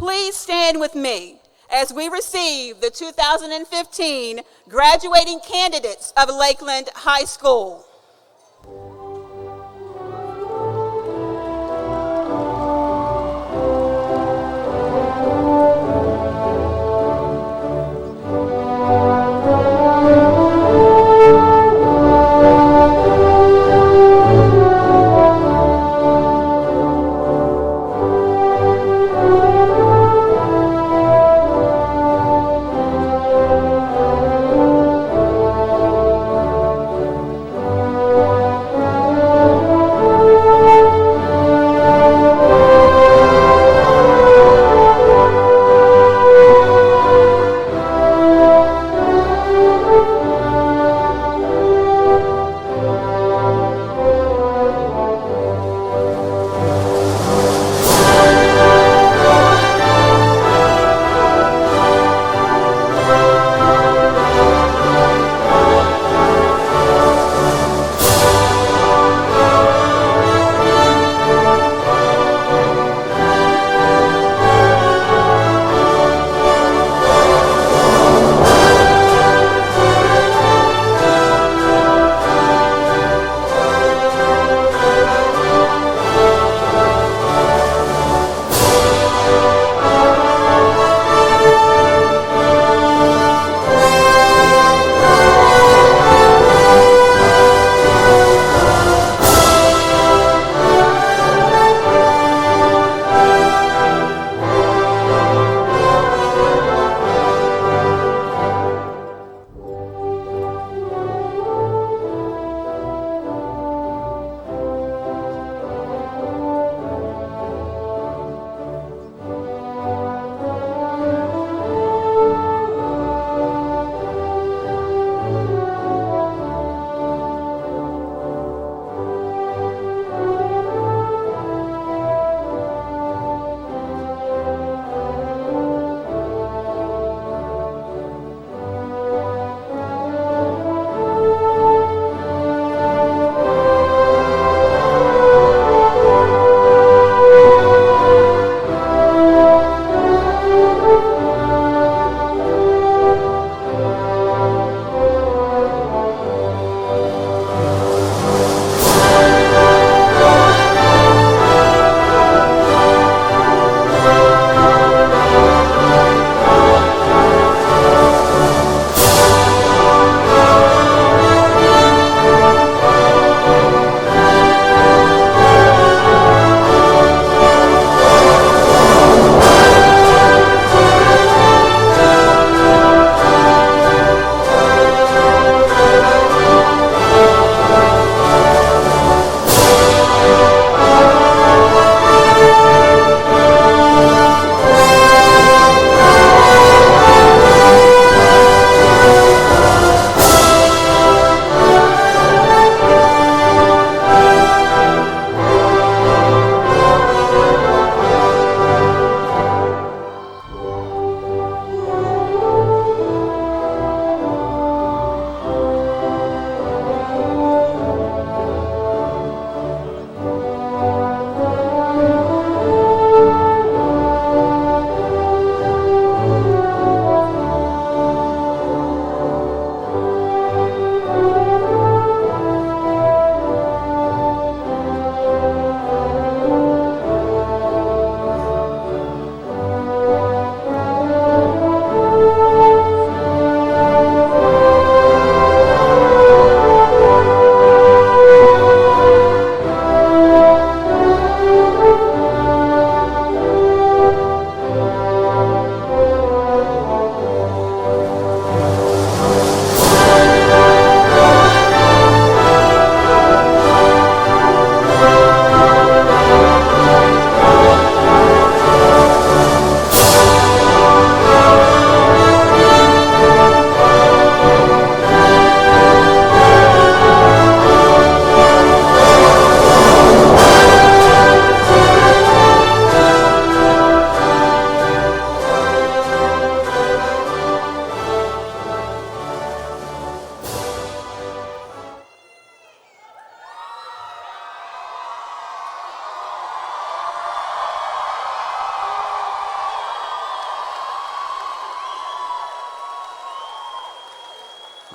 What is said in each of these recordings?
Please stand with me as we receive the 2015 graduating candidates of Lakeland High School.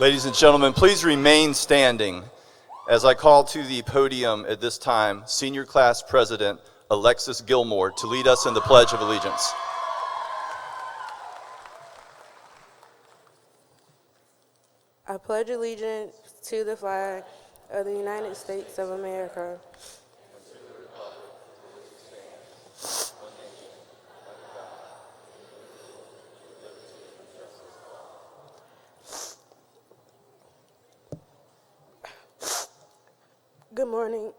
Ladies and gentlemen, please remain standing as I call to the podium at this time Senior Class President Alexis Gilmore to lead us in the Pledge of Allegiance. I pledge allegiance to the flag of the United States of America. Good morning.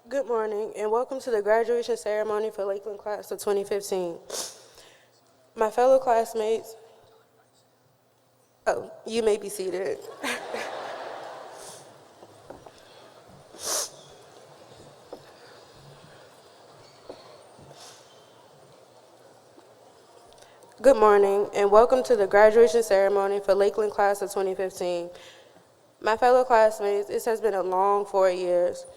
Good morning, and welcome to the graduation ceremony for Lakeland Class of 2015. My fellow classmates, you may be seated. Good morning, and welcome to the graduation ceremony for Lakeland Class of 2015. My fellow classmates, this has been a long 4 years.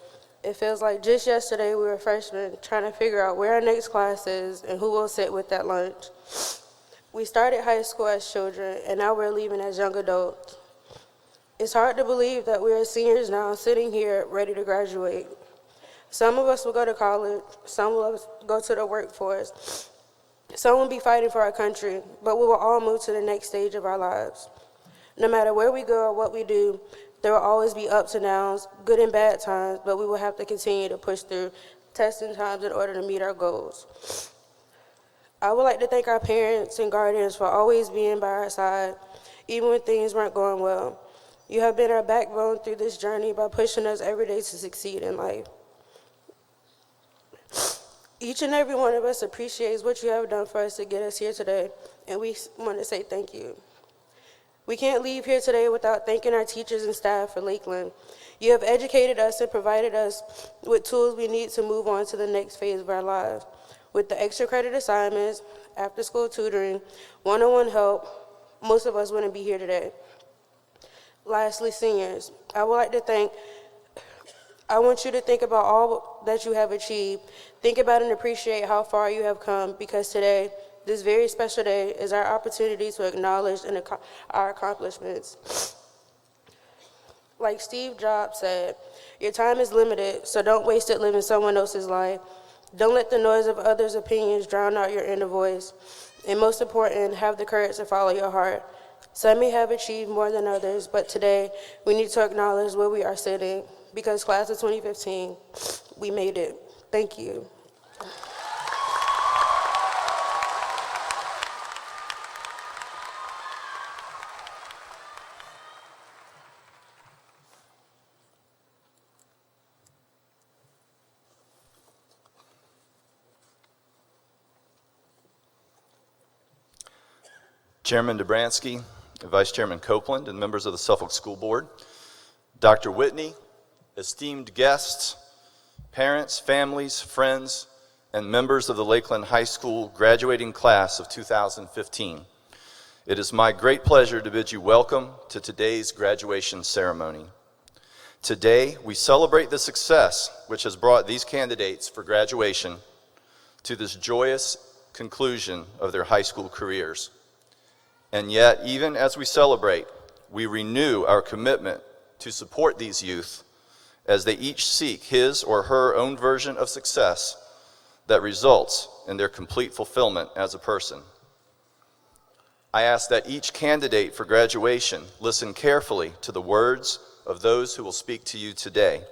It feels like just yesterday we were freshmen trying to figure out where our next class is and who will sit with at lunch. We started high school as children, and now we're leaving as young adults. It's hard to believe that we are seniors now sitting here ready to graduate. Some of us will go to college, some will go to the workforce, some will be fighting for our country, but we will all move to the next stage of our lives. No matter where we go or what we do, there will always be ups and downs, good and bad times, but we will have to continue to push through testing times in order to meet our goals. I would like to thank our parents and guardians for always being by our side, even when things weren't going well. You have been our backbone through this journey by pushing us every day to succeed in life. Each and every one of us appreciates what you have done for us to get us here today, and we want to say thank you. We can't leave here today without thanking our teachers and staff for Lakeland. You have educated us and provided us with tools we need to move on to the next phase of our lives. With the extra credit assignments, after-school tutoring, one-on-one help, most of us wouldn't be here today. Lastly, seniors, I want you to think about all that you have achieved. Think about and appreciate how far you have come, because today, this very special day, is our opportunity to acknowledge our accomplishments. Like Steve Jobs said, your time is limited, so don't waste it living someone else's life. Don't let the noise of others' opinions drown out your inner voice. And most important, have the courage to follow your heart. Some may have achieved more than others, but today, we need to acknowledge where we are sitting, because class of 2015, we made it. Thank you. Chairman Dobransky, Vice Chairman Copeland, and members of the Suffolk School Board, Dr. Whitney, esteemed guests, parents, families, friends, and members of the Lakeland High School graduating class of 2015. It is my great pleasure to bid you welcome to today's graduation ceremony. Today, we celebrate the success which has brought these candidates for graduation to this joyous conclusion of their high school careers. And yet, even as we celebrate, we renew our commitment to support these youth as they each seek his or her own version of success that results in their complete fulfillment as a person. I ask that each candidate for graduation listen carefully to the words of those who will speak to you today,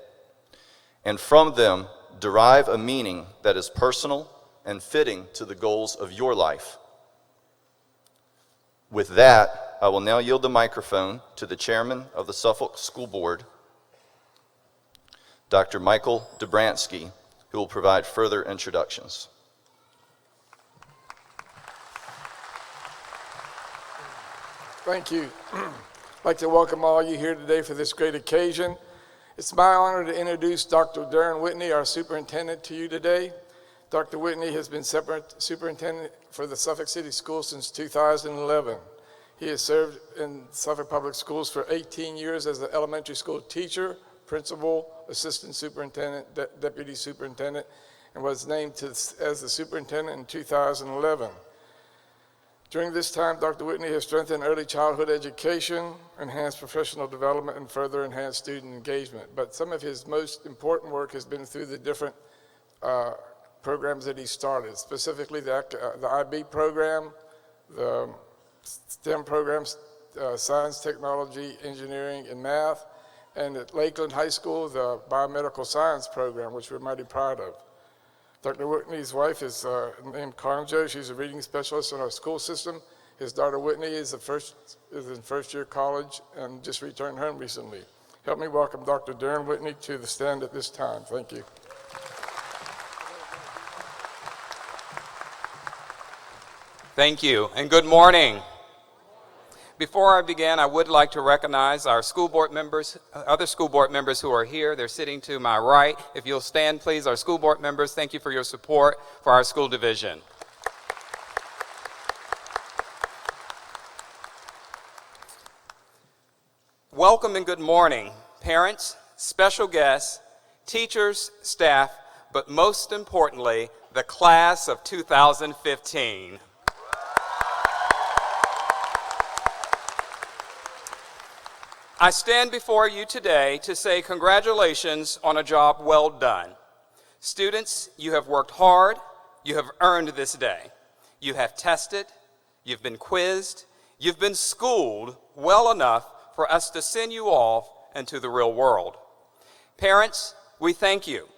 and from them derive a meaning that is personal and fitting to the goals of your life. With that, I will now yield the microphone to the chairman of the Suffolk School Board, Dr. Michael Dobransky, who will provide further introductions. Thank you. I'd like to welcome all you here today for this great occasion. It's my honor to introduce Dr. Darren Whitney, our superintendent, to you today. Dr. Whitney has been superintendent for the Suffolk City Schools since 2011. He has served in Suffolk Public Schools for 18 years as an elementary school teacher, principal, assistant superintendent, deputy superintendent, and was named as the superintendent in 2011. During this time, Dr. Whitney has strengthened early childhood education, enhanced professional development, and further enhanced student engagement. But some of his most important work has been through the different programs that he started, specifically the IB program, the STEM programs, science, technology, engineering, and math, and at Lakeland High School, the biomedical science program, which we're mighty proud of. Dr. Whitney's wife is named Conjo. She's a reading specialist in our school system. His daughter Whitney is in first year college and just returned home recently. Help me welcome Dr. Darren Whitney to the stand at this time. Thank you. Thank you, and good morning. Before I begin, I would like to recognize our school board members, other school board members who are here. They're sitting to my right. If you'll stand, please, our school board members, thank you for your support for our school division. Welcome and good morning, parents, special guests, teachers, staff, but most importantly, the class of 2015. I stand before you today to say congratulations on a job well done. Students, you have worked hard, you have earned this day. You have tested, you've been quizzed, you've been schooled well enough for us to send you off into the real world. Parents, we thank you.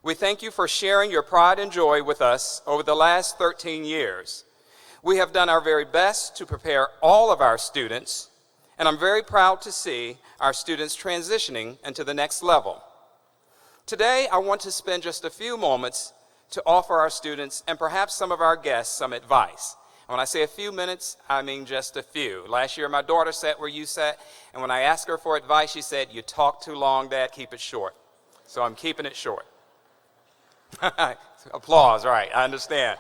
We thank you for sharing your pride and joy with us over the last 13 years. We have done our very best to prepare all of our students, and I'm very proud to see our students transitioning into the next level. Today, I want to spend just a few moments to offer our students and perhaps some of our guests some advice. When I say a few minutes, I mean just a few. Last year, my daughter sat where you sat, and when I asked her for advice, she said, "You talk too long, Dad, keep it short." So I'm keeping it short. Applause, right, I understand.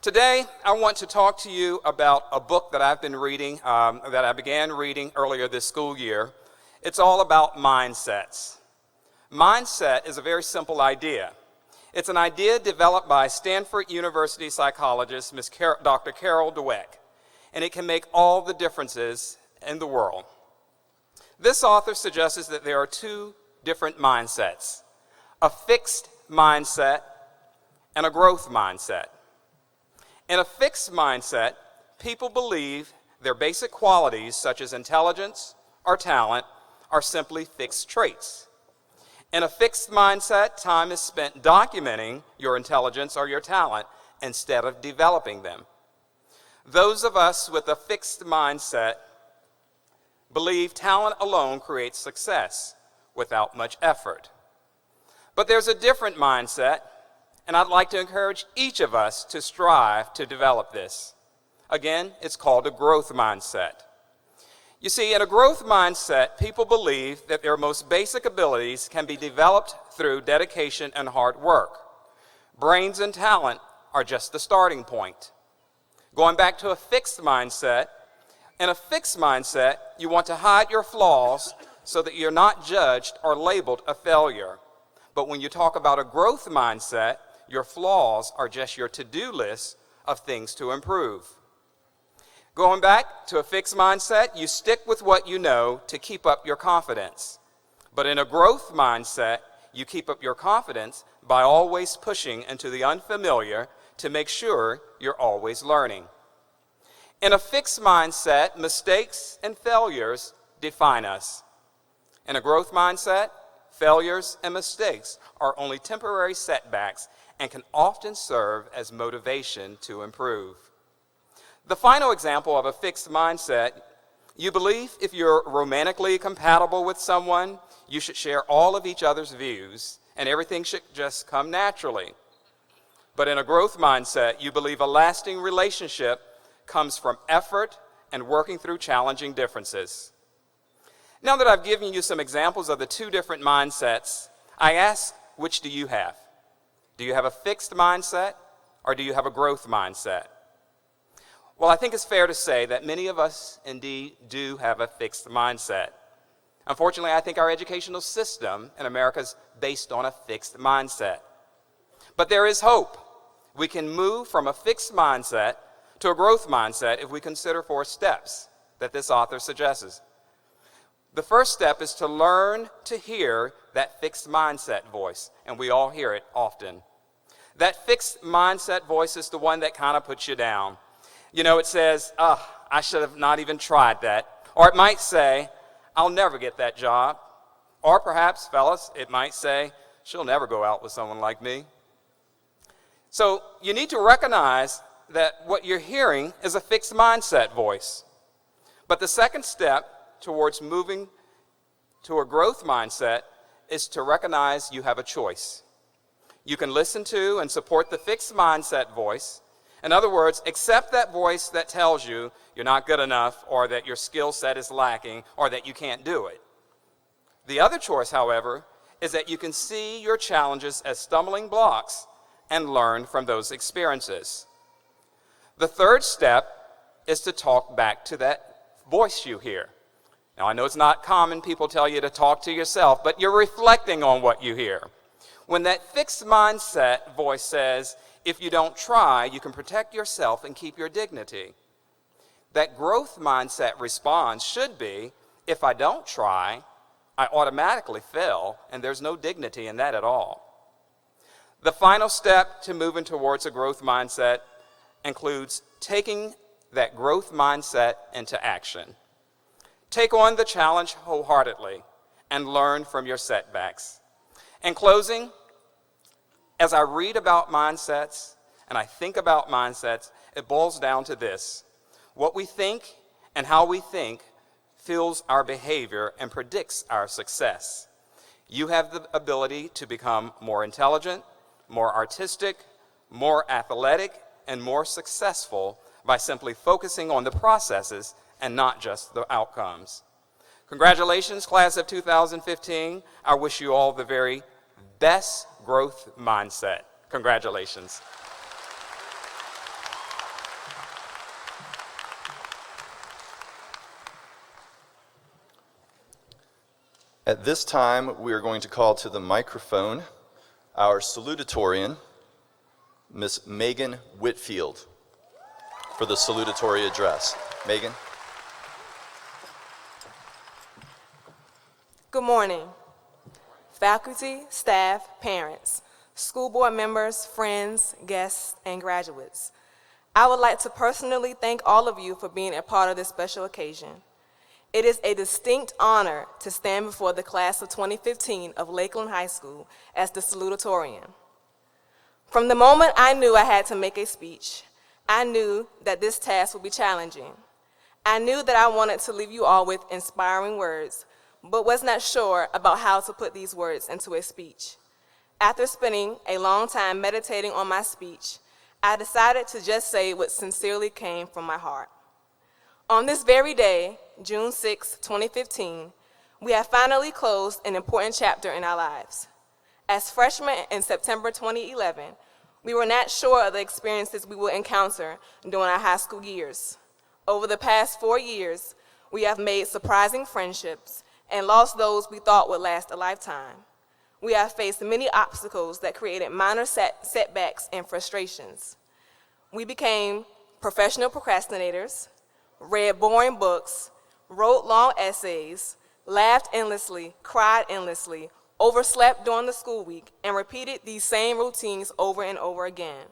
Today, I want to talk to you about a book that I've been reading, that I began reading earlier this school year. It's all about mindsets. Mindset is a very simple idea. It's an idea developed by Stanford University psychologist, Dr. Carol Dweck, and it can make all the differences in the world. This author suggests that there are two different mindsets: a fixed mindset and a growth mindset. In a fixed mindset, people believe their basic qualities, such as intelligence or talent, are simply fixed traits. In a fixed mindset, time is spent documenting your intelligence or your talent instead of developing them. Those of us with a fixed mindset believe talent alone creates success without much effort. But there's a different mindset, and I'd like to encourage each of us to strive to develop this. Again, it's called a growth mindset. You see, in a growth mindset, people believe that their most basic abilities can be developed through dedication and hard work. Brains and talent are just the starting point. Going back to a fixed mindset, in a fixed mindset, you want to hide your flaws so that you're not judged or labeled a failure. But when you talk about a growth mindset, your flaws are just your to-do list of things to improve. Going back to a fixed mindset, you stick with what you know to keep up your confidence. But in a growth mindset, you keep up your confidence by always pushing into the unfamiliar to make sure you're always learning. In a fixed mindset, mistakes and failures define us. In a growth mindset, failures and mistakes are only temporary setbacks and can often serve as motivation to improve. The final example of a fixed mindset, you believe if you're romantically compatible with someone, you should share all of each other's views and everything should just come naturally. But in a growth mindset, you believe a lasting relationship comes from effort and working through challenging differences. Now that I've given you some examples of the two different mindsets, I ask, which do you have? Do you have a fixed mindset or do you have a growth mindset? Well, I think it's fair to say that many of us indeed do have a fixed mindset. Unfortunately, I think our educational system in America is based on a fixed mindset. But there is hope. We can move from a fixed mindset to a growth mindset if we consider 4 steps that this author suggests. The first step is to learn to hear that fixed mindset voice, and we all hear it often. That fixed mindset voice is the one that kind of puts you down. You know, it says, I should have not even tried that. Or it might say, I'll never get that job. Or perhaps, fellas, it might say, she'll never go out with someone like me. So you need to recognize that what you're hearing is a fixed mindset voice. But the second step towards moving to a growth mindset is to recognize you have a choice. You can listen to and support the fixed mindset voice. In other words, accept that voice that tells you you're not good enough, or that your skill set is lacking, or that you can't do it. The other choice, however, is that you can see your challenges as stumbling blocks and learn from those experiences. The third step is to talk back to that voice you hear. Now, I know it's not common, people tell you to talk to yourself, but you're reflecting on what you hear. When that fixed mindset voice says, if you don't try, you can protect yourself and keep your dignity. That growth mindset response should be, if I don't try, I automatically fail, and there's no dignity in that at all. The final step to moving towards a growth mindset includes taking that growth mindset into action. Take on the challenge wholeheartedly and learn from your setbacks. In closing, as I read about mindsets and I think about mindsets, it boils down to this. What we think and how we think fuels our behavior and predicts our success. You have the ability to become more intelligent, more artistic, more athletic, and more successful by simply focusing on the processes and not just the outcomes. Congratulations, class of 2015. I wish you all the very best growth mindset. Congratulations. At this time, we are going to call to the microphone our salutatorian, Miss Megan Whitfield, for the salutatory address. Megan? Good morning, faculty, staff, parents, school board members, friends, guests, and graduates. I would like to personally thank all of you for being a part of this special occasion. It is a distinct honor to stand before the class of 2015 of Lakeland High School as the salutatorian. From the moment I knew I had to make a speech, I knew that this task would be challenging. I knew that I wanted to leave you all with inspiring words, but was not sure about how to put these words into a speech. After spending a long time meditating on my speech, I decided to just say what sincerely came from my heart. On this very day, June 6, 2015, we have finally closed an important chapter in our lives. As freshmen in September 2011, we were not sure of the experiences we would encounter during our high school years. Over the past 4 years, we have made surprising friendships and lost those we thought would last a lifetime. We have faced many obstacles that created minor setbacks and frustrations. We became professional procrastinators, read boring books, wrote long essays, laughed endlessly, cried endlessly, overslept during the school week, and repeated these same routines over and over again.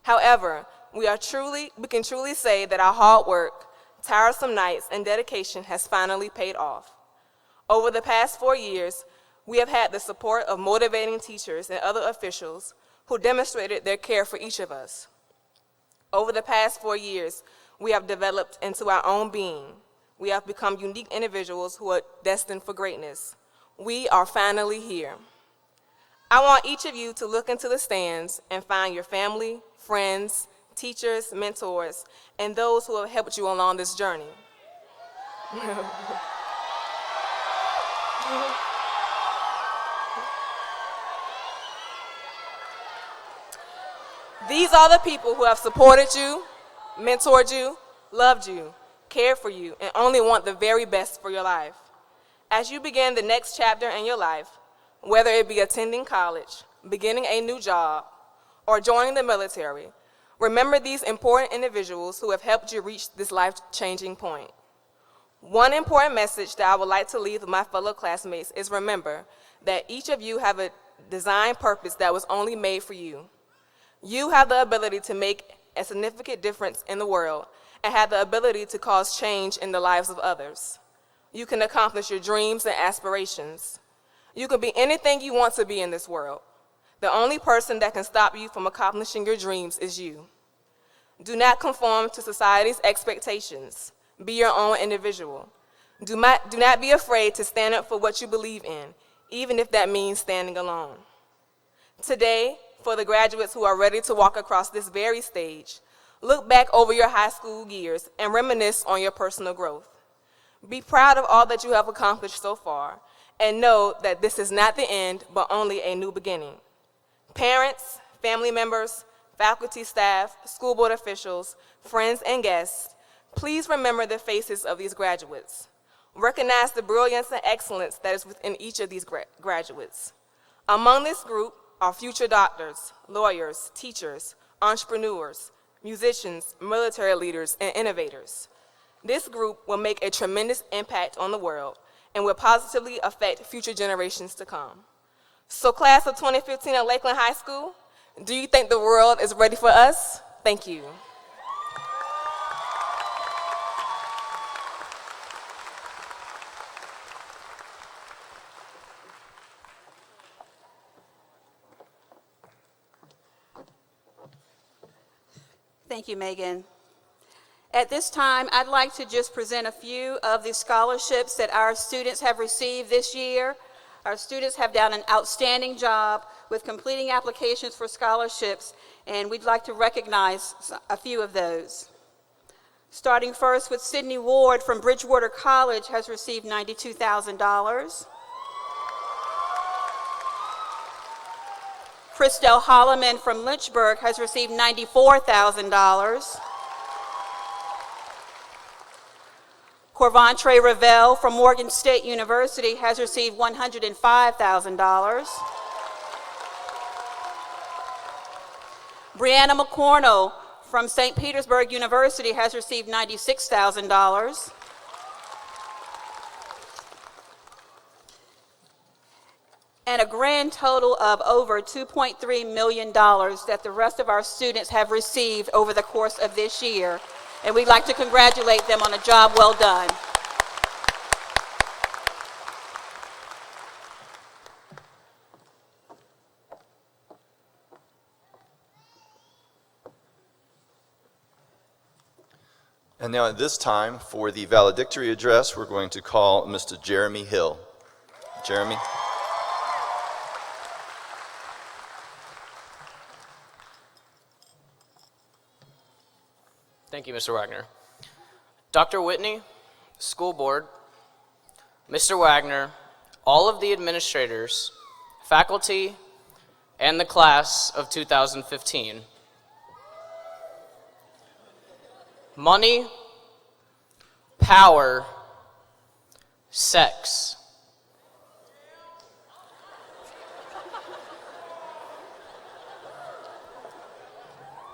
However, we can truly say that our hard work, tiresome nights, and dedication has finally paid off. Over the past 4 years, we have had the support of motivating teachers and other officials who demonstrated their care for each of us. Over the past 4 years, we have developed into our own being. We have become unique individuals who are destined for greatness. We are finally here. I want each of you to look into the stands and find your family, friends, teachers, mentors, and those who have helped you along this journey. These are the people who have supported you, mentored you, loved you, cared for you, and only want the very best for your life. As you begin the next chapter in your life, whether it be attending college, beginning a new job, or joining the military, remember these important individuals who have helped you reach this life-changing point. One important message that I would like to leave with my fellow classmates is remember that each of you have a design purpose that was only made for you. You have the ability to make a significant difference in the world and have the ability to cause change in the lives of others. You can accomplish your dreams and aspirations. You can be anything you want to be in this world. The only person that can stop you from accomplishing your dreams is you. Do not conform to society's expectations. Be your own individual. Do not be afraid to stand up for what you believe in, even if that means standing alone. Today, for the graduates who are ready to walk across this very stage, look back over your high school years and reminisce on your personal growth. Be proud of all that you have accomplished so far, and know that this is not the end, but only a new beginning. Parents, family members, faculty, staff, school board officials, friends, and guests, please remember the faces of these graduates. Recognize the brilliance and excellence that is within each of these graduates. Among this group are future doctors, lawyers, teachers, entrepreneurs, musicians, military leaders, and innovators. This group will make a tremendous impact on the world and will positively affect future generations to come. So class of 2015 at Lakeland High School, do you think the world is ready for us? Thank you. Thank you, Megan. At this time, I'd like to just present a few of the scholarships that our students have received this year. Our students have done an outstanding job with completing applications for scholarships, and we'd like to recognize a few of those. Starting first with Sydney Ward from Bridgewater College has received $92,000. Christelle Holloman from Lynchburg has received $94,000. Corvantre Ravel from Morgan State University has received $105,000. Brianna McCornell from St. Petersburg University has received $96,000. And a grand total of over $2.3 million that the rest of our students have received over the course of this year. And we'd like to congratulate them on a job well done. And now at this time, for the valedictory address, we're going to call Mr. Jeremy Hill. Jeremy. Thank you, Mr. Wagner. Dr. Whitney, school board, Mr. Wagner, all of the administrators, faculty, and the class of 2015. Money, power, sex.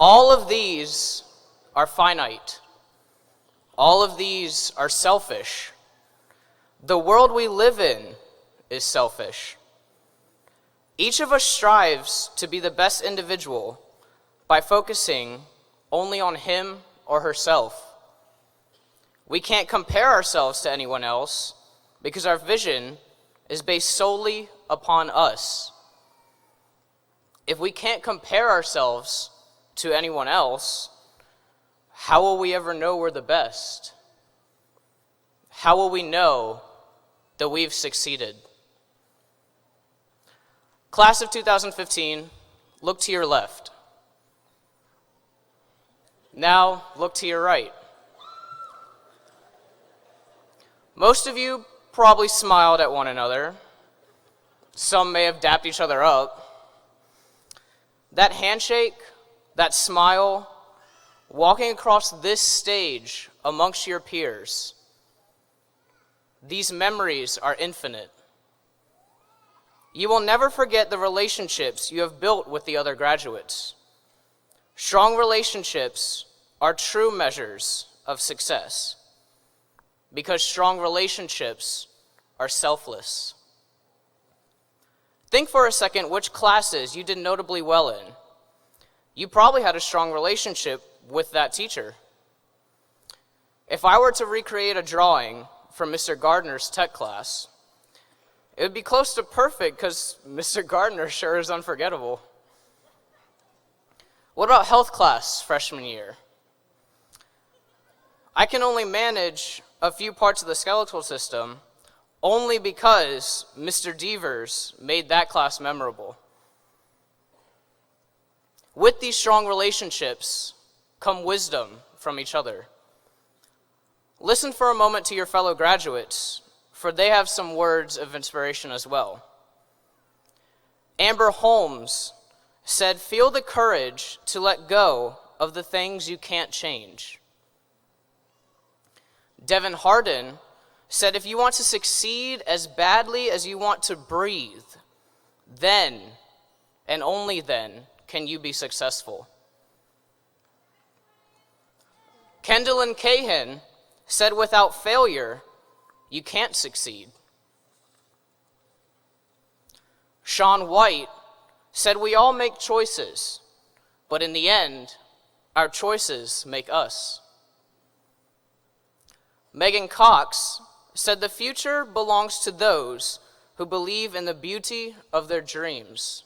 All of these are finite. All of these are selfish. The world we live in is selfish. Each of us strives to be the best individual by focusing only on him or herself. We can't compare ourselves to anyone else because our vision is based solely upon us. If we can't compare ourselves to anyone else, how will we ever know we're the best? How will we know that we've succeeded? Class of 2015, look to your left. Now, look to your right. Most of you probably smiled at one another. Some may have dapped each other up. That handshake, that smile, walking across this stage amongst your peers, These memories are infinite. You will never forget the relationships you have built with the other graduates. Strong relationships are true measures of success because strong relationships are selfless. Think for a second which classes you did notably well in. You probably had a strong relationship with that teacher. If I were to recreate a drawing from Mr. Gardner's tech class, it would be close to perfect because Mr. Gardner sure is unforgettable. What about health class freshman year? I can only manage a few parts of the skeletal system only because Mr. Devers made that class memorable. With these strong relationships come wisdom from each other. Listen for a moment to your fellow graduates, for they have some words of inspiration as well. Amber Holmes said, "Feel the courage to let go of the things you can't change." Devin Hardin said, "If you want to succeed as badly as you want to breathe, then, and only then, can you be successful." Kendall and Cahan said, "Without failure, you can't succeed." Sean White said, "We all make choices, but in the end, our choices make us." Megan Cox said, "The future belongs to those who believe in the beauty of their dreams."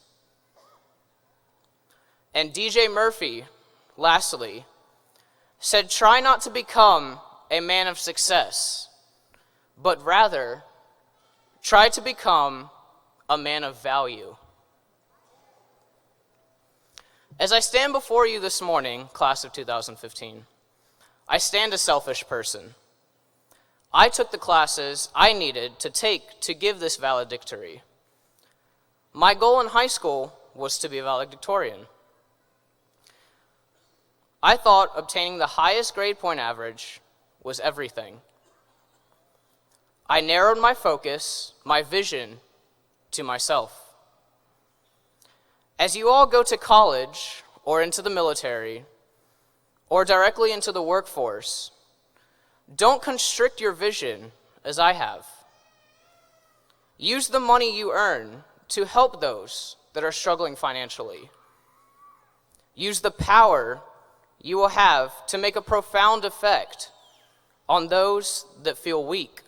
And DJ Murphy, lastly, said, "Try not to become a man of success, but rather try to become a man of value." As I stand before you this morning, class of 2015, I stand a selfish person. I took the classes I needed to take to give this valedictory. My goal in high school was to be a valedictorian. I thought obtaining the highest grade point average was everything. I narrowed my focus, my vision, to myself. As you all go to college or into the military or directly into the workforce, don't constrict your vision as I have. Use the money you earn to help those that are struggling financially. Use the power you will have to make a profound effect on those that feel weak.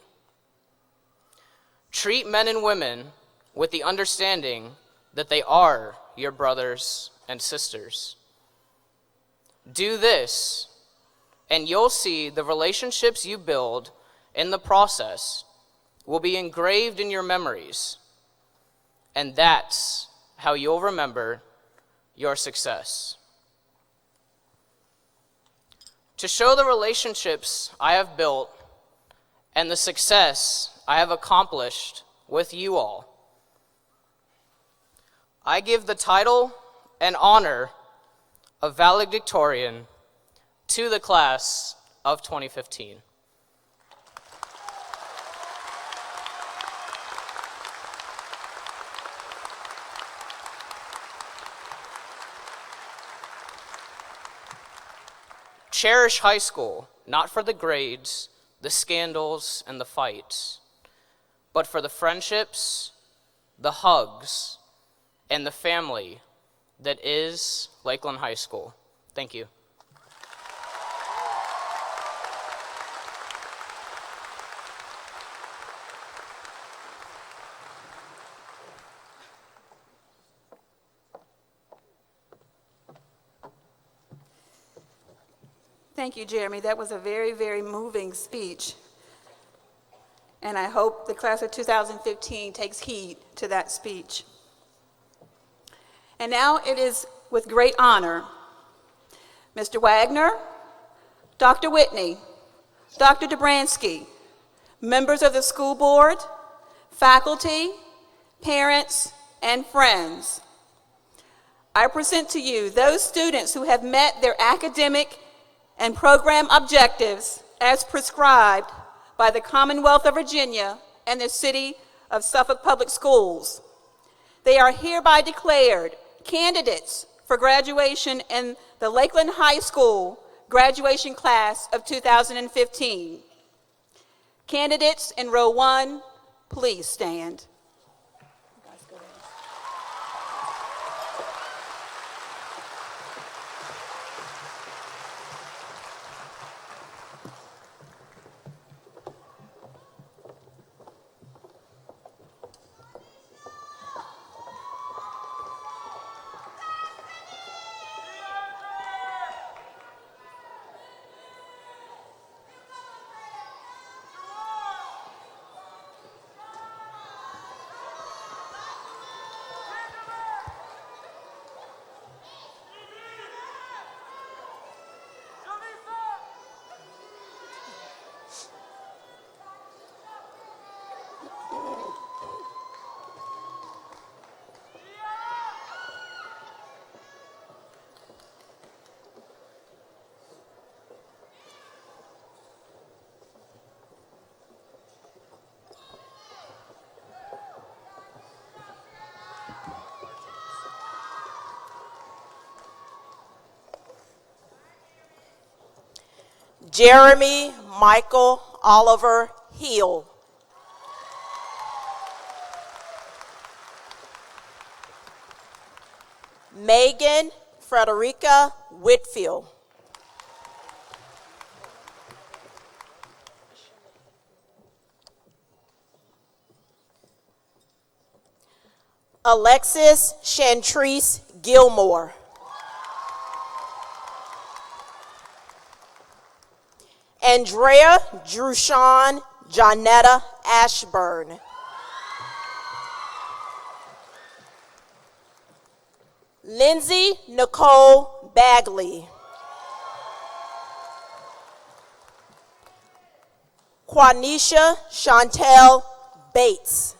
Treat men and women with the understanding that they are your brothers and sisters. Do this, and you'll see the relationships you build in the process will be engraved in your memories, and that's how you'll remember your success. To show the relationships I have built and the success I have accomplished with you all, I give the title and honor of valedictorian to the class of 2015. Cherish high school, not for the grades, the scandals, and the fights, but for the friendships, the hugs, and the family that is Lakeland High School. Thank you. Thank you, Jeremy. That was a very, very moving speech. And I hope the class of 2015 takes heed to that speech. And now it is with great honor, Mr. Wagner, Dr. Whitney, Dr. Dobransky, members of the school board, faculty, parents, and friends. I present to you those students who have met their academic and program objectives as prescribed by the Commonwealth of Virginia and the City of Suffolk Public Schools. They are hereby declared candidates for graduation in the Lakeland High School graduation class of 2015. Candidates in row 1, please stand. Jeremy Michael Oliver Hill. Megan Frederica Whitfield. Alexis Chantrice Gilmore. Andrea Drushan Jonetta Ashburn. Lindsay Nicole Bagley. Quanisha Chantel Bates.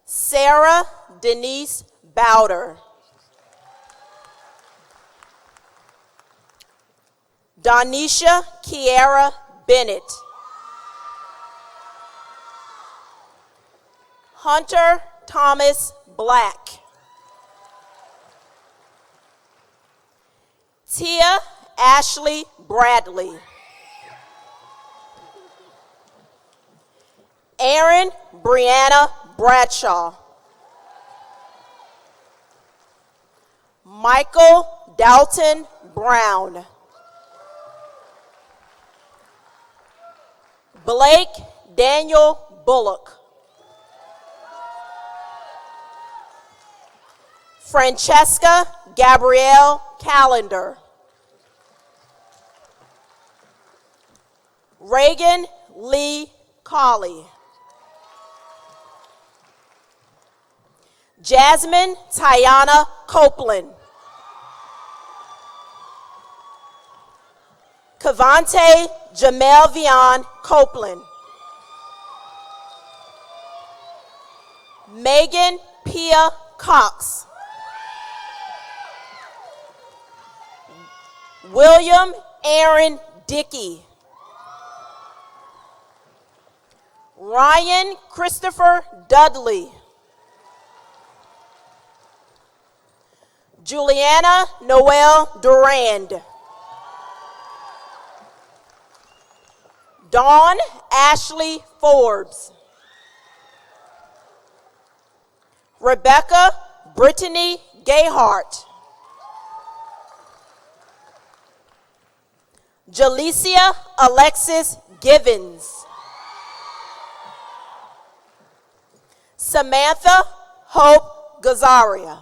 Sarah Denise Bowder. Donisha Kiara Bennett. Hunter Thomas Black. Tia Ashley Bradley. Erin Brianna Bradshaw. Michael Dalton Brown. Blake Daniel Bullock. Francesca Gabrielle Callender. Reagan Lee Colley. Jasmine Tiana Copeland. Cavante Jamel Vian Copeland. Megan Pia Cox. William Aaron Dickey. Ryan Christopher Dudley. Juliana Noel Durand. Dawn Ashley Forbes. Rebecca Brittany Gayhart. Jalicia Alexis Givens. Samantha Hope Gazaria.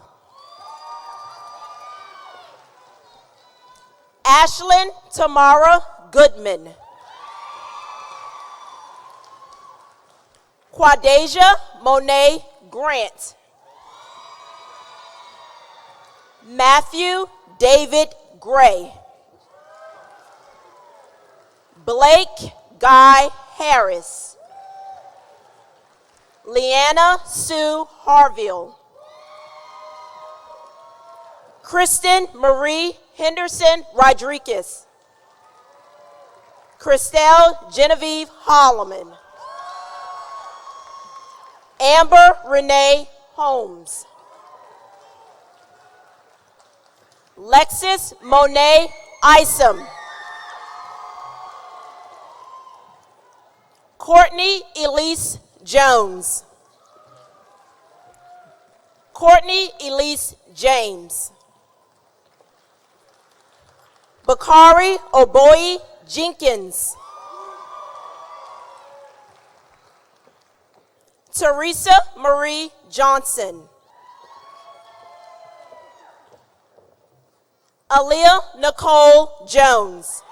Ashlyn Tamara Goodman. Quadasia Monet Grant. Matthew David Gray. Blake Guy Harris. Leanna Sue Harville. Kristen Marie Henderson Rodriguez. Christelle Genevieve Holloman. Amber Renee Holmes. Lexis Monet Isom. Courtney Elise Jones. Courtney Elise James. Bakari Oboyi Jenkins. Teresa Marie Johnson. Aaliyah Nicole Jones.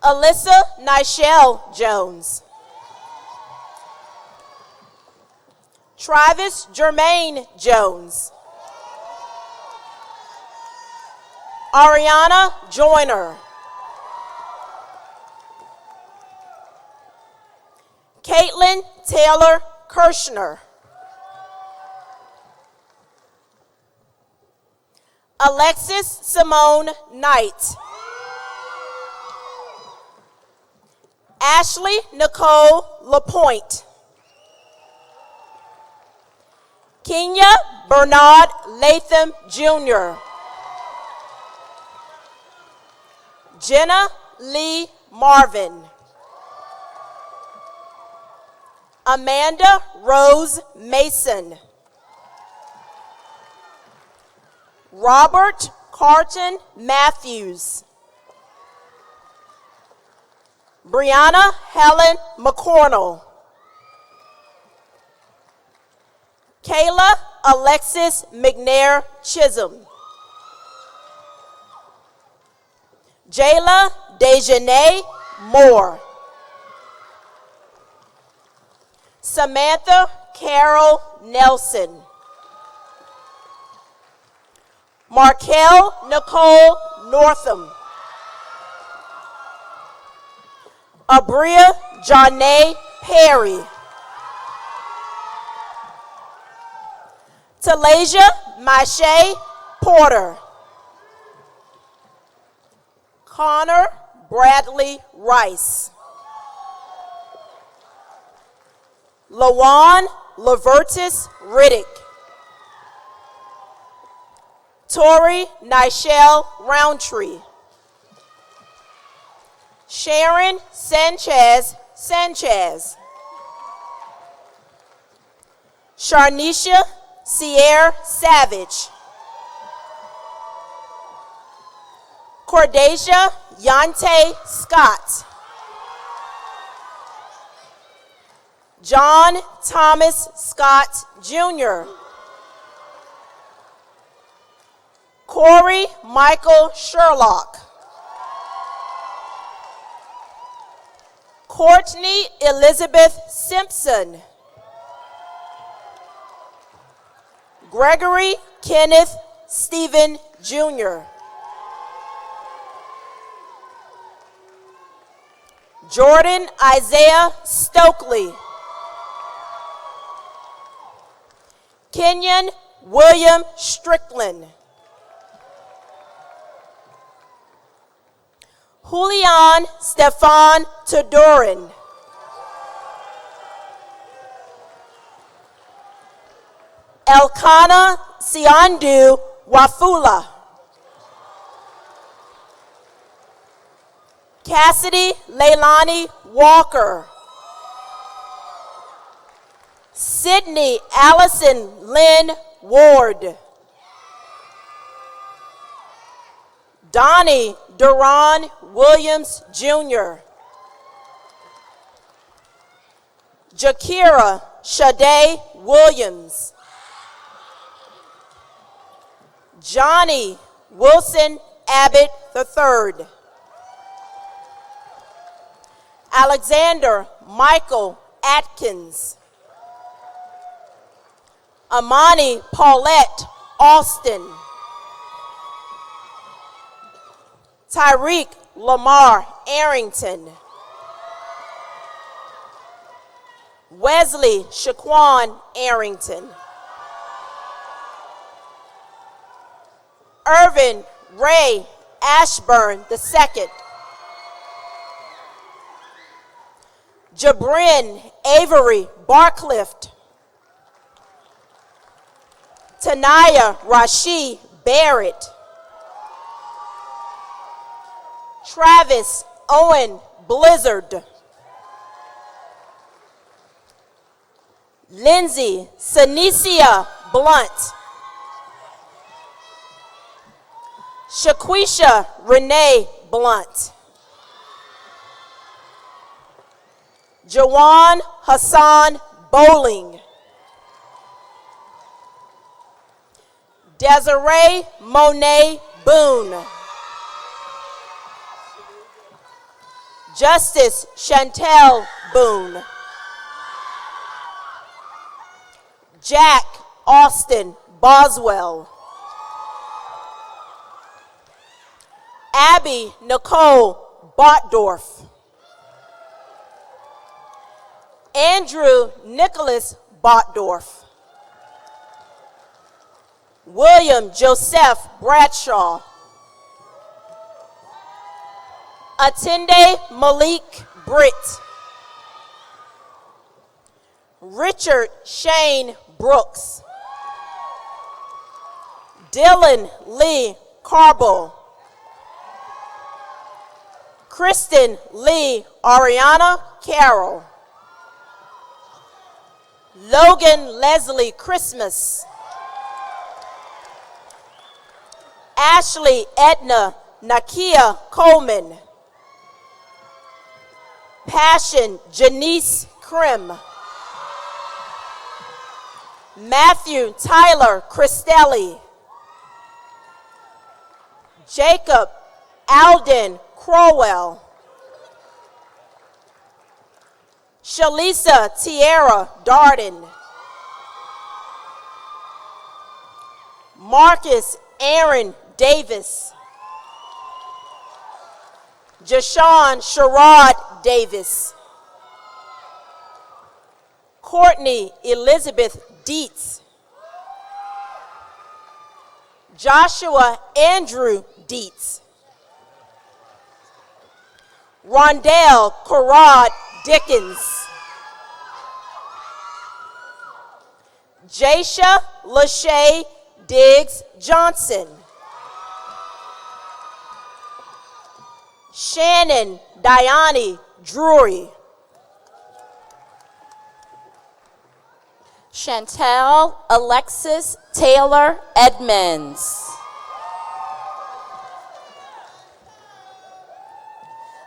Alyssa Nichelle Jones. Travis Jermaine Jones. Ariana Joyner. Caitlin Taylor Kirshner. Alexis Simone Knight. Ashley Nicole LaPointe. Kenya Bernard Latham Jr. Jenna Lee Marvin. Amanda Rose Mason. Robert Carton Matthews. Brianna Helen McCornell. Kayla Alexis McNair Chisholm. Jayla Dejanay Moore. Samantha Carol Nelson. Markel Nicole Northam. Abria Janae Perry. Talasia Mache Porter. Connor Bradley Rice. Lawan Lavertis Riddick. Tori Nichelle Roundtree. Sharon Sanchez Sanchez. Sharnisha Sierra Savage. Cordasia Yante Scott. John Thomas Scott Jr. Corey Michael Sherlock. Courtney Elizabeth Simpson. Gregory Kenneth Stephen Jr. Jordan Isaiah Stokely. Kenyon William Strickland. Julian Stefan Todorin. Elkanah Siandu Wafula. Cassidy Leilani Walker. Sydney Allison Lynn Ward. Donnie Duran Williams Jr. Jakira Shade Williams. Johnny Wilson Abbott III. Alexander Michael Atkins. Amani Paulette Austin. Tyreek Lamar Arrington. Wesley Shaquan Arrington. Irvin Ray Ashburn II. Jabrin Avery Barclift. Tanaya Rashi Barrett. Travis Owen Blizzard. Lindsay Sanicia Blunt. Shaquisha Renee Blunt. Jawan Hassan Bowling. Desiree Monet Boone. Justice Chantel Boone. Jack Austin Boswell. Abby Nicole Botdorf. Andrew Nicholas Botdorf. William Joseph Bradshaw. Attende Malik Britt. Richard Shane Brooks. Dylan Lee Carbo. Kristen Lee Ariana Carroll. Logan Leslie Christmas. Ashley Edna Nakia Coleman. Passion Janice Krim. Matthew Tyler Cristelli. Jacob Alden Crowell. Shalisa Tierra Darden. Marcus Aaron Davis. Jashawn Sherrod Davis. Courtney Elizabeth Dietz. Joshua Andrew Dietz. Rondell Corrad Dickens. Jasha Lachey Diggs Johnson. Shannon Diane Drury. Chantel Alexis Taylor Edmonds.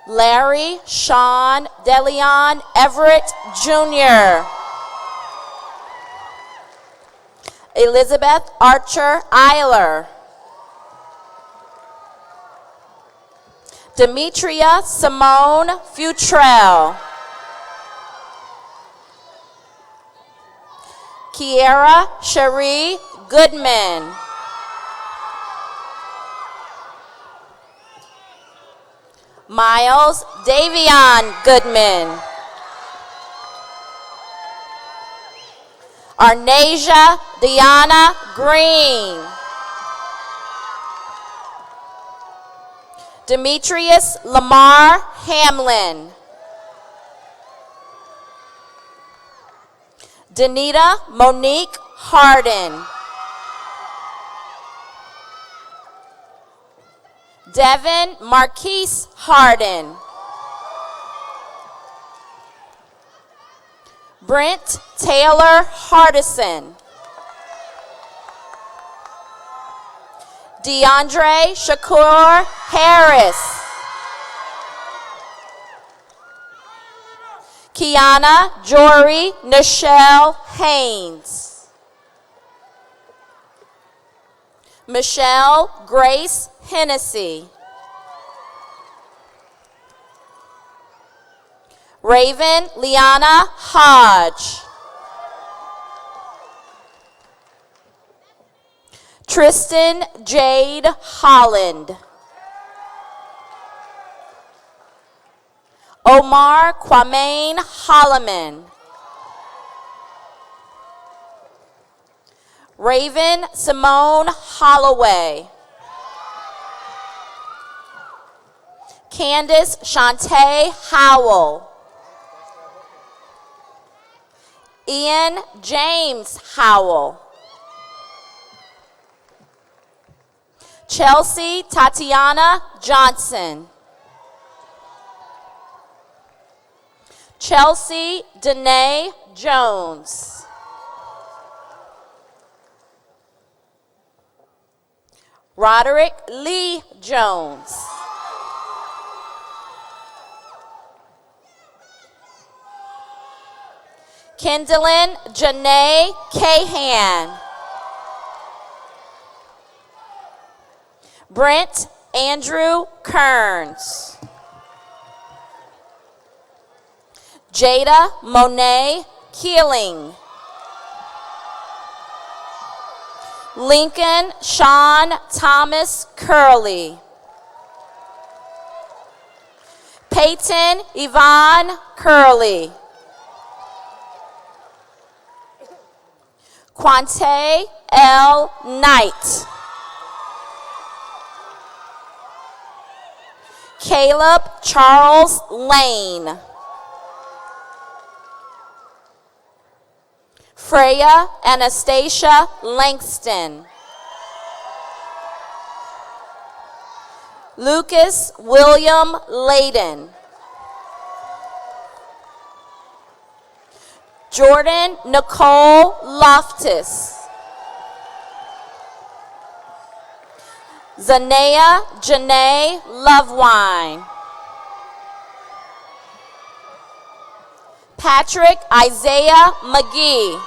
Larry Sean DeLeon Everett Jr. Elizabeth Archer Eiler. Demetria Simone Futrell. Kiera Cherie Goodman. Miles Davion Goodman. Arnasia Diana Green. Demetrius Lamar Hamlin. Danita Monique Harden. Devin Marquise Harden. Brent Taylor Hardison. DeAndre Shakur Harris. Kiana Jory Nichelle Haynes. Michelle Grace Hennessy. Raven Liana Hodge. Tristan Jade Holland. Omar Kwame Holloman. Raven Simone Holloway. Candace Shantae Howell. Ian James Howell. Chelsea Tatiana Johnson. Chelsea Danae Jones. Roderick Lee Jones. Kendallin Janae Cahan. Brent Andrew Kearns. Jada Monet Keeling. Lincoln Sean Thomas Curley. Peyton Yvonne Curley. Quante L. Knight. Caleb Charles Lane. Freya Anastasia Langston. Lucas William Layden. Jordan Nicole Loftus. Zanea Janae Lovewine. Patrick Isaiah McGee.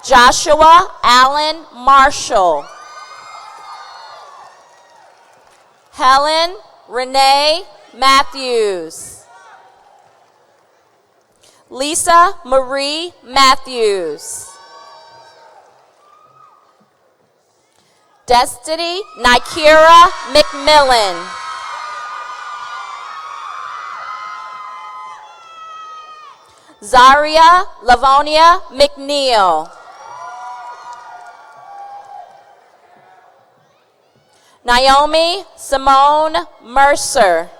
Joshua Allen Marshall. Helen Renee Matthews. Lisa Marie Matthews. Destiny Nikira McMillan. Zaria Lavonia McNeil. Naomi Simone Mercer.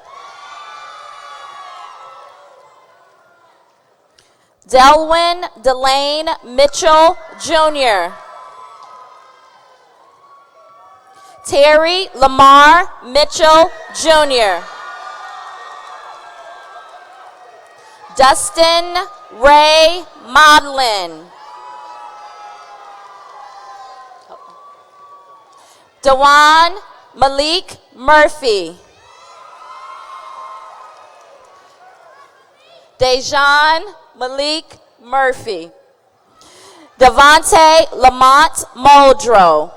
Delwyn Delane Mitchell Jr. Terry Lamar Mitchell Jr. Dustin Ray Modlin. Dewan Malik Murphy. Dejan Malik Murphy. Devontae Lamont Muldrow.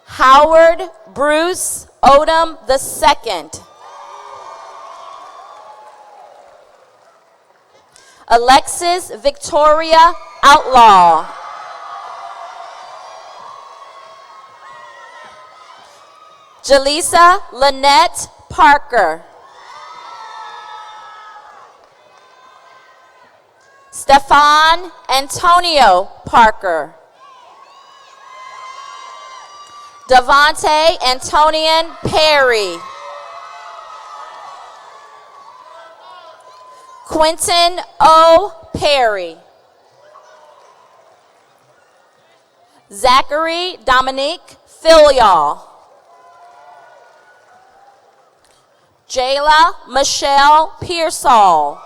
Howard Bruce Odom II. Alexis Victoria Outlaw. Jaleesa Lynette Parker. Stefan Antonio Parker. Devontae Antonian Perry. Quentin O. Perry. Zachary Dominique Filial. Jayla Michelle Pearsall.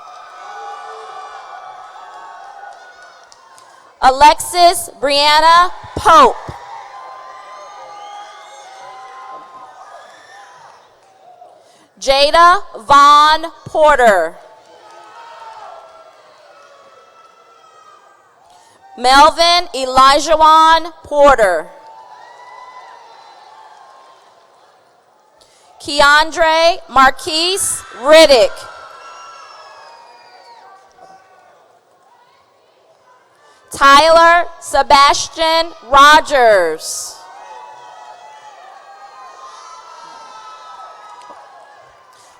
Alexis Brianna Pope. Jada Vaughn Porter. Melvin Elijahwan Porter. Keandre Marquise Riddick. Tyler Sebastian Rogers.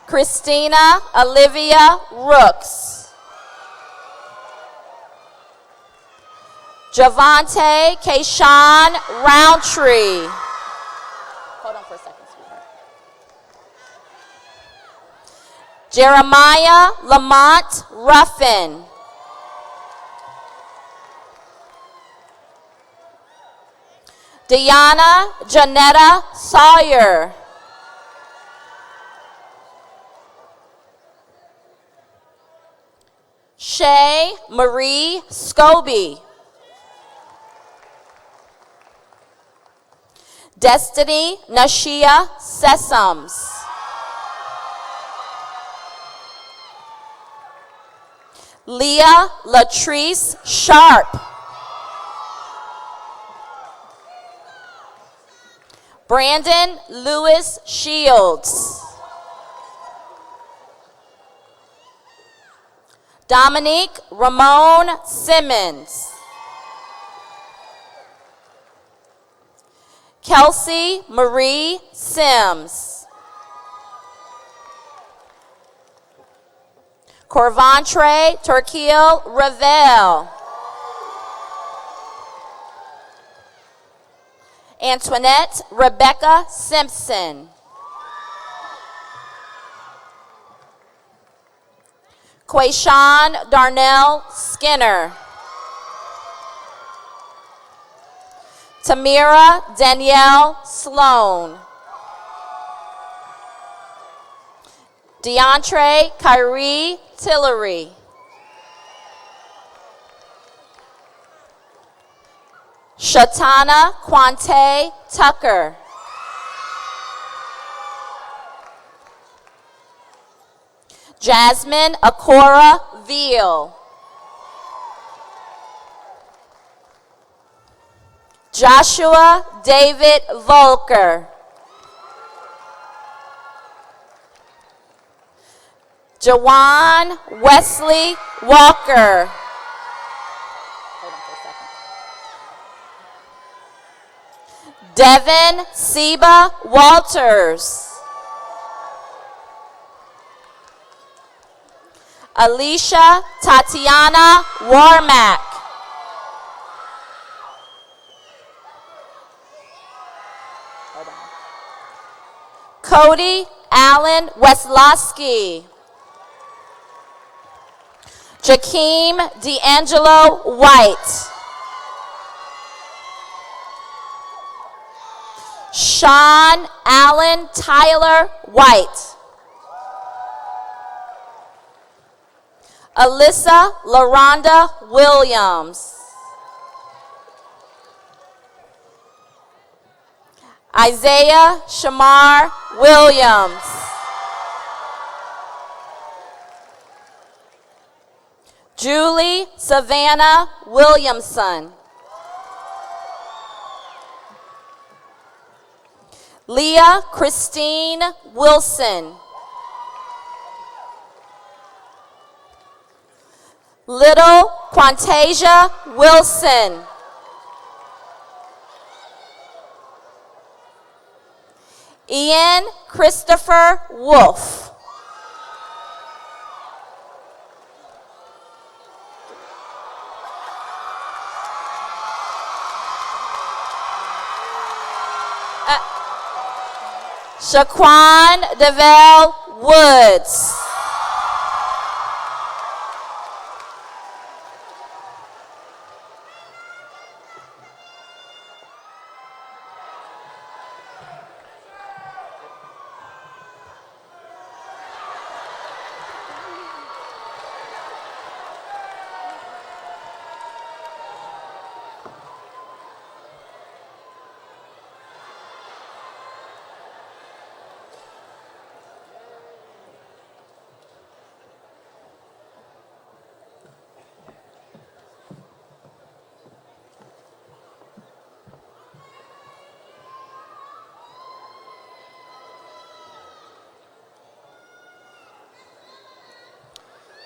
Christina Olivia Rooks. Javante Kayshawn Roundtree. Hold on for a second, sweetheart. Jeremiah Lamont Ruffin. Deanna Janetta Sawyer. Shay Marie Scobie. Destiny Nashia Sessoms. Leah Latrice Sharp. Brandon Lewis Shields. Dominique Ramon Simmons. Kelsey Marie Sims. Corvantre Torquil Ravel. Antoinette Rebecca Simpson. Quayshawn Darnell Skinner. Tamira Danielle Sloan. DeAndre Kyrie Tillery. Shatana Quante Tucker. Jasmine Akora Veal. Joshua David Volker. Jawan Wesley Walker. Devin Seba Walters. Alicia Tatiana Warmack. Cody Allen Weslowski. Jakeem D'Angelo White. Sean Allen Tyler White. Alyssa LaRonda Williams. Isaiah Shamar Williams. Julie Savannah Williamson. Leah Christine Wilson. Little Quantasia Wilson. Ian Christopher Wolf. Shaquan Devell Woods.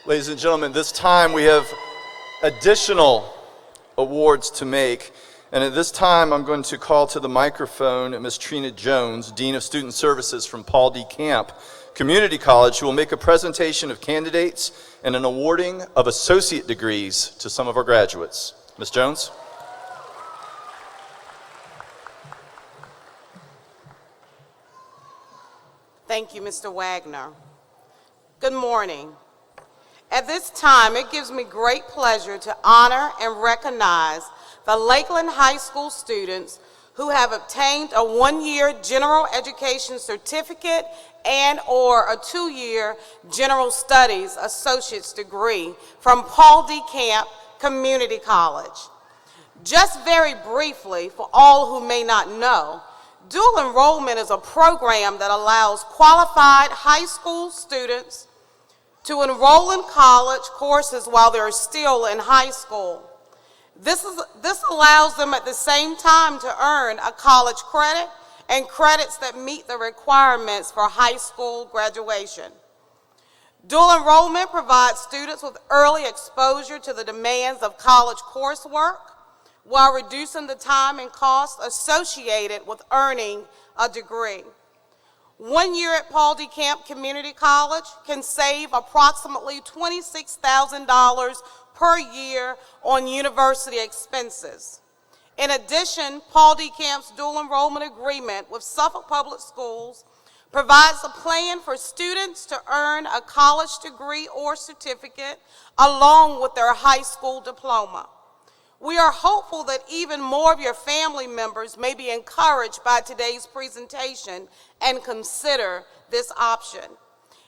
Ladies and gentlemen, this time we have additional awards to make. And at this time, I'm going to call to the microphone Ms. Trina Jones, Dean of Student Services from Paul D. Camp Community College, who will make a presentation of candidates and an awarding of associate degrees to some of our graduates. Ms. Jones? Thank you, Mr. Wagner. Good morning. At this time, it gives me great pleasure to honor and recognize the Lakeland High School students who have obtained a one-year general education certificate and/or a two-year general studies associate's degree from Paul D. Camp Community College. Just very briefly, for all who may not know, dual enrollment is a program that allows qualified high school students to enroll in college courses while they're still in high school. This allows them at the same time to earn a college credit and credits that meet the requirements for high school graduation. Dual enrollment provides students with early exposure to the demands of college coursework while reducing the time and cost associated with earning a degree. 1 year at Paul D. Camp Community College can save approximately $26,000 per year on university expenses. In addition, Paul D. Camp's dual enrollment agreement with Suffolk Public Schools provides a plan for students to earn a college degree or certificate along with their high school diploma. We are hopeful that even more of your family members may be encouraged by today's presentation and consider this option.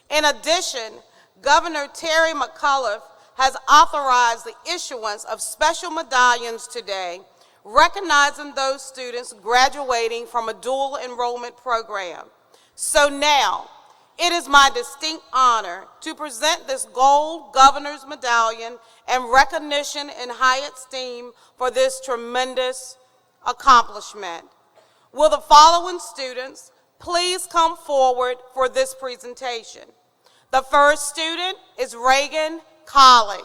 In addition, Governor Terry McAuliffe has authorized the issuance of special medallions today, recognizing those students graduating from a dual enrollment program. So now, it is my distinct honor to present this Gold Governor's Medallion and recognition in high esteem for this tremendous accomplishment. Will the following students please come forward for this presentation? The first student is Reagan Colley.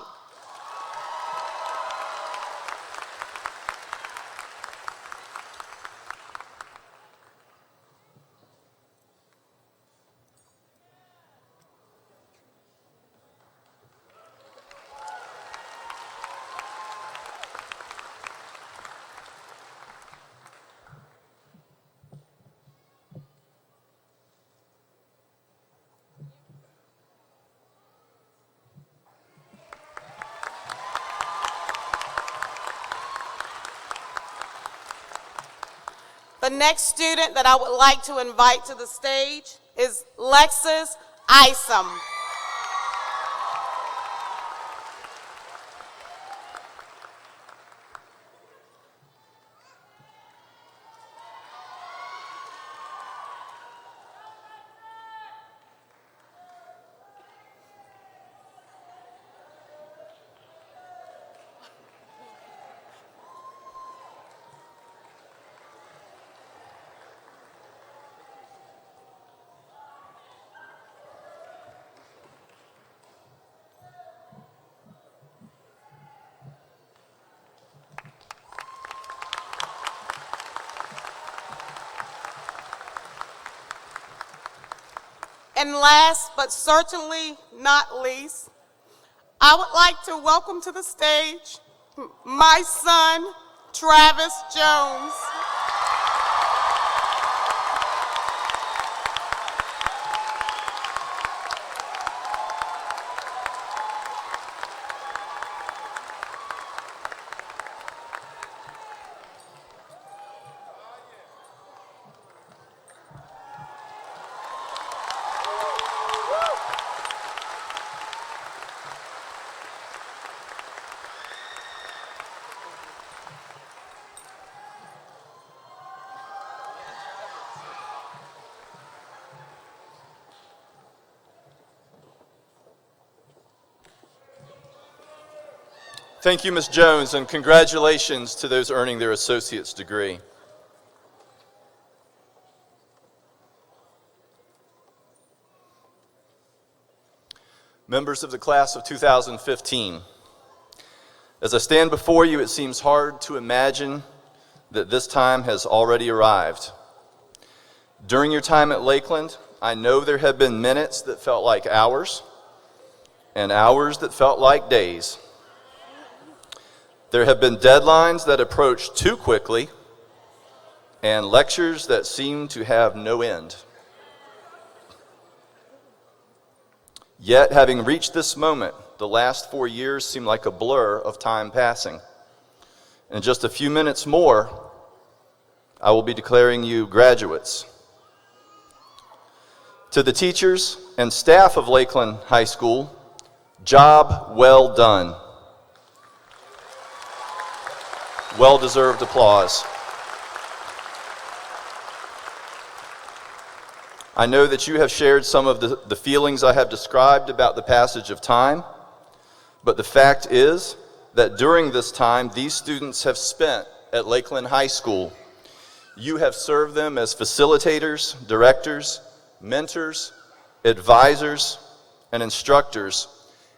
The next student that I would like to invite to the stage is Lexus Isom. And last but certainly not least, I would like to welcome to the stage my son, Travis Jones. Thank you, Ms. Jones, and congratulations to those earning their associate's degree. Members of the class of 2015, as I stand before you, it seems hard to imagine that this time has already arrived. During your time at Lakeland, I know there have been minutes that felt like hours and hours that felt like days. There have been deadlines that approached too quickly and lectures that seemed to have no end. Yet, having reached this moment, the last 4 years seem like a blur of time passing. In just a few minutes more, I will be declaring you graduates. To the teachers and staff of Lakeland High School, job well done. Well-deserved applause. I know that you have shared some of the feelings I have described about the passage of time, but the fact is that during this time these students have spent at Lakeland High School. You have served them as facilitators, directors, mentors, advisors, and instructors,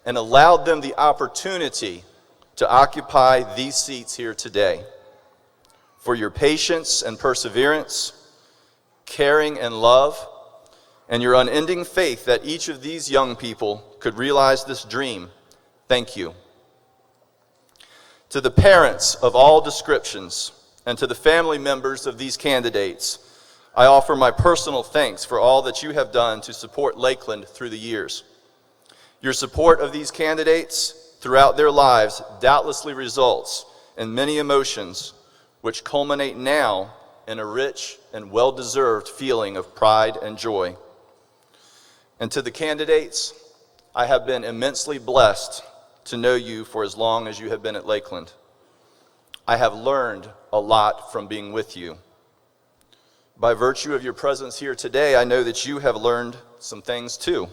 and allowed them the opportunity to occupy these seats here today. For your patience and perseverance, caring and love, and your unending faith that each of these young people could realize this dream, thank you. To the parents of all descriptions and to the family members of these candidates, I offer my personal thanks for all that you have done to support Lakeland through the years. Your support of these candidates throughout their lives doubtlessly results in many emotions which culminate now in a rich and well-deserved feeling of pride and joy. And to the candidates, I have been immensely blessed to know you for as long as you have been at Lakeland. I have learned a lot from being with you. By virtue of your presence here today, I know that you have learned some things too.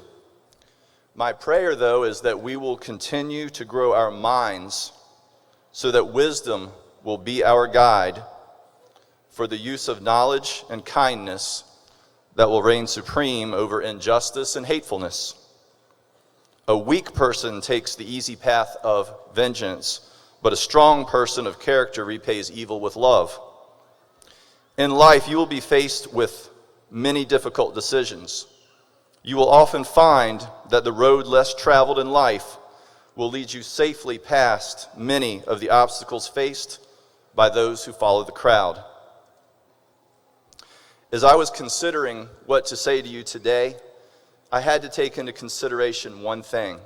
My prayer, though, is that we will continue to grow our minds so that wisdom will be our guide for the use of knowledge and kindness that will reign supreme over injustice and hatefulness. A weak person takes the easy path of vengeance, but a strong person of character repays evil with love. In life, you will be faced with many difficult decisions. You will often find that the road less traveled in life will lead you safely past many of the obstacles faced by those who follow the crowd. As I was considering what to say to you today, I had to take into consideration one thing.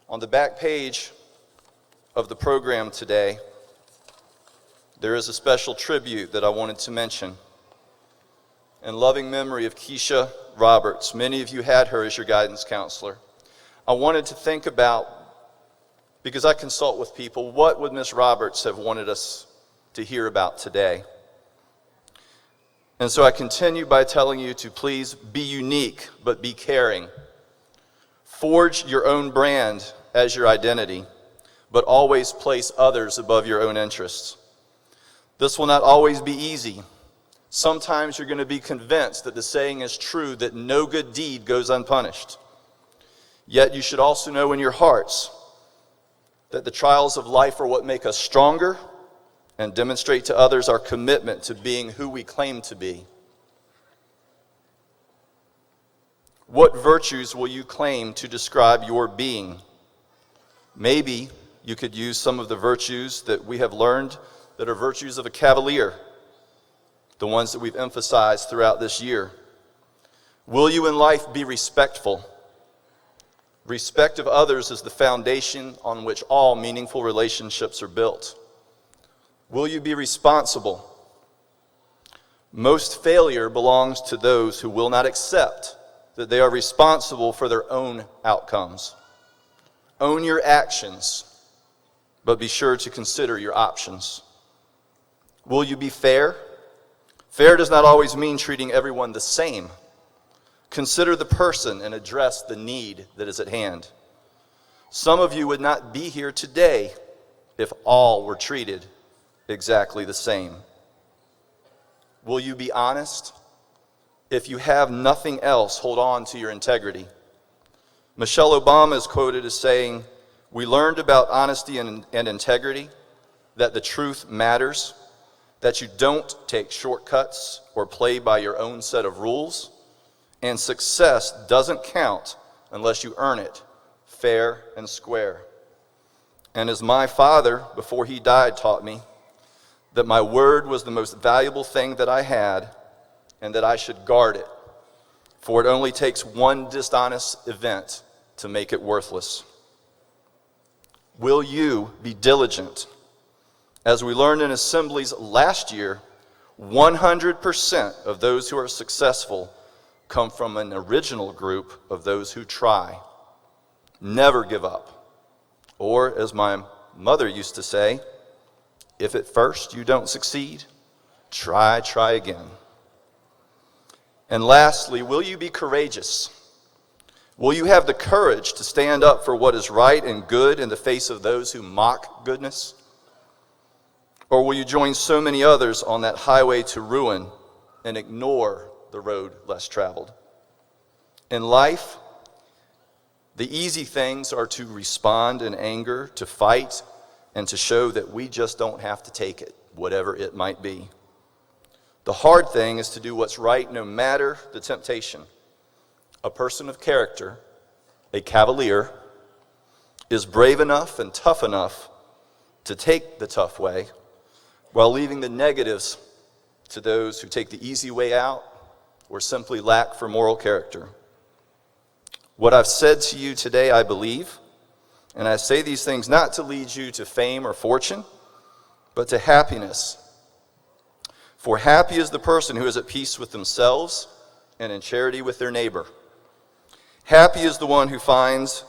On the back page of the program today, there is a special tribute that I wanted to mention. In loving memory of Keisha Roberts, many of you had her as your guidance counselor. I wanted to think about, because I consult with people, what would Miss Roberts have wanted us to hear about today? And so I continue by telling you to please be unique, but be caring. Forge your own brand as your identity, but always place others above your own interests. This will not always be easy. Sometimes you're going to be convinced that the saying is true that no good deed goes unpunished. Yet you should also know in your hearts that the trials of life are what make us stronger and demonstrate to others our commitment to being who we claim to be. What virtues will you claim to describe your being? Maybe you could use some of the virtues that we have learned that are virtues of a cavalier, the ones that we've emphasized throughout this year. Will you in life be respectful? Respect of others is the foundation on which all meaningful relationships are built. Will you be responsible? Most failure belongs to those who will not accept that they are responsible for their own outcomes. Own your actions, but be sure to consider your options. Will you be fair? Fair does not always mean treating everyone the same. Consider the person and address the need that is at hand. Some of you would not be here today if all were treated exactly the same. Will you be honest? If you have nothing else, hold on to your integrity. Michelle Obama is quoted as saying, "We learned about honesty and integrity, that the truth matters, that you don't take shortcuts or play by your own set of rules, and success doesn't count unless you earn it, fair and square." And as my father, before he died, taught me, that my word was the most valuable thing that I had, and that I should guard it. for it only takes one dishonest event to make it worthless. Will you be diligent? As we learned in assemblies last year, 100% of those who are successful come from an original group of those who try. Never give up. Or, as my mother used to say, if at first you don't succeed, try again. And lastly, will you be courageous? Will you have the courage to stand up for what is right and good in the face of those who mock goodness? Or will you join so many others on that highway to ruin and ignore the road less traveled? In life, the easy things are to respond in anger, to fight, and to show that we just don't have to take it, whatever it might be. The hard thing is to do what's right no matter the temptation. A person of character, a cavalier, is brave enough and tough enough to take the tough way while leaving the negatives to those who take the easy way out or simply lack for moral character. What I've said to you today, I believe, and I say these things not to lead you to fame or fortune, but to happiness. For happy is the person who is at peace with themselves and in charity with their neighbor. Happy is the one who finds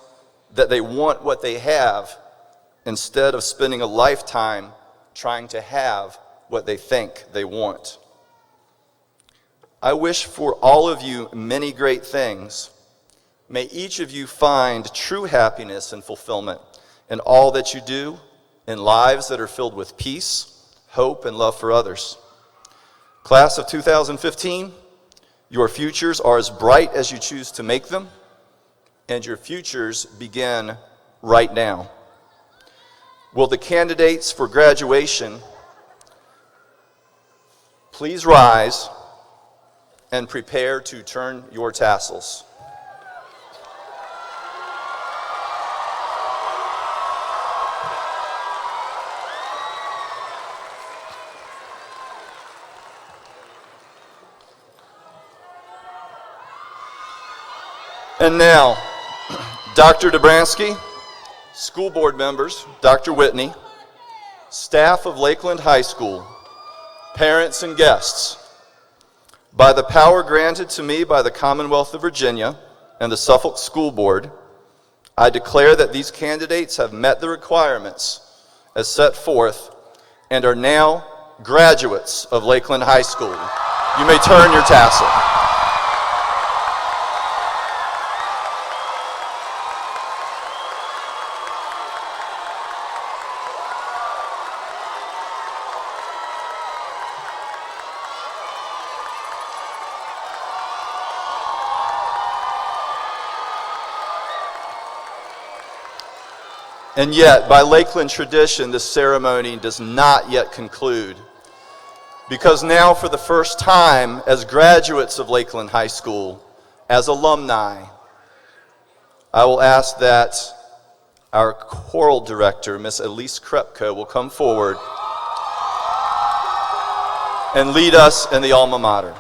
that they want what they have instead of spending a lifetime trying to have what they think they want. I wish for all of you many great things. May each of you find true happiness and fulfillment in all that you do, in lives that are filled with peace, hope, and love for others. Class of 2015, your futures are as bright as you choose to make them, and your futures begin right now. Will the candidates for graduation please rise and prepare to turn your tassels? And now, Dr. Dobransky, school board members, Dr. Whitney, staff of Lakeland High School, parents and guests, by the power granted to me by the Commonwealth of Virginia and the Suffolk School Board, I declare that these candidates have met the requirements as set forth and are now graduates of Lakeland High School. You may turn your tassel. And yet, by Lakeland tradition, this ceremony does not yet conclude. Because now, for the first time, as graduates of Lakeland High School, as alumni, I will ask that our choral director, Miss Elise Krepko, will come forward and lead us in the alma mater.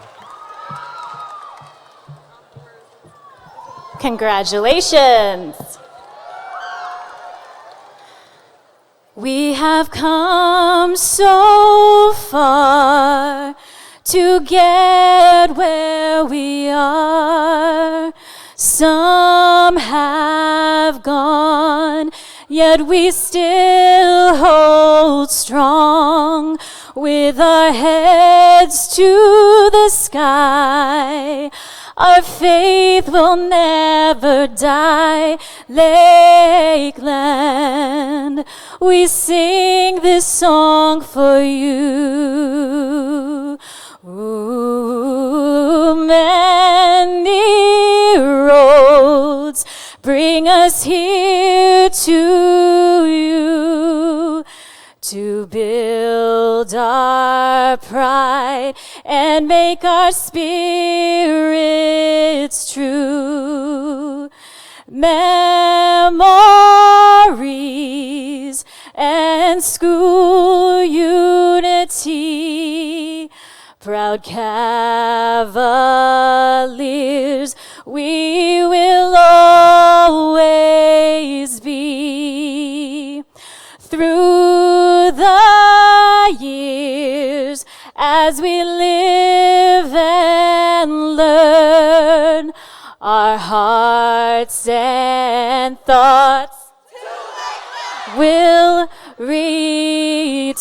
Congratulations. We have come so far to get where we are. Some have gone, yet we still hold strong with our heads to the sky. Our faith will never die. Lakeland, we sing this song for you. Ooh, many roads bring us here to you, to build our pride and make our spirits true. Memories and school unity, proud cavaliers we will always be. Through the years, as we live and learn, our hearts and thoughts will return.